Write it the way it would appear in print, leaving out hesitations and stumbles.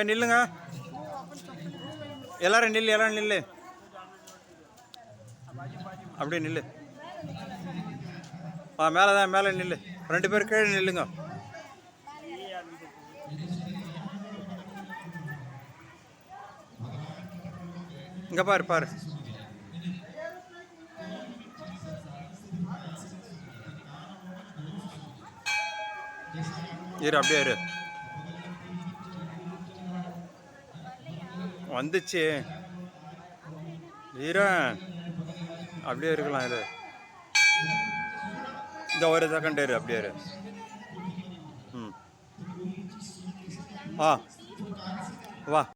நில்லுங்க, எல்லாரும் நில்லு, எல்லாரும் நில்லு, அப்படியே நில்லு. மேலே தான், மேலே நில்லு. 2 பேர் கீழே நில்லுங்க. இங்கே பாரு பாரு. இரு, அப்படியே இரு. வந்துச்சு இரு, அப்படியே இருக்கலாம். இது இந்த ஒரு செகண்ட் இரு, அப்படியே இரு. ம், வா.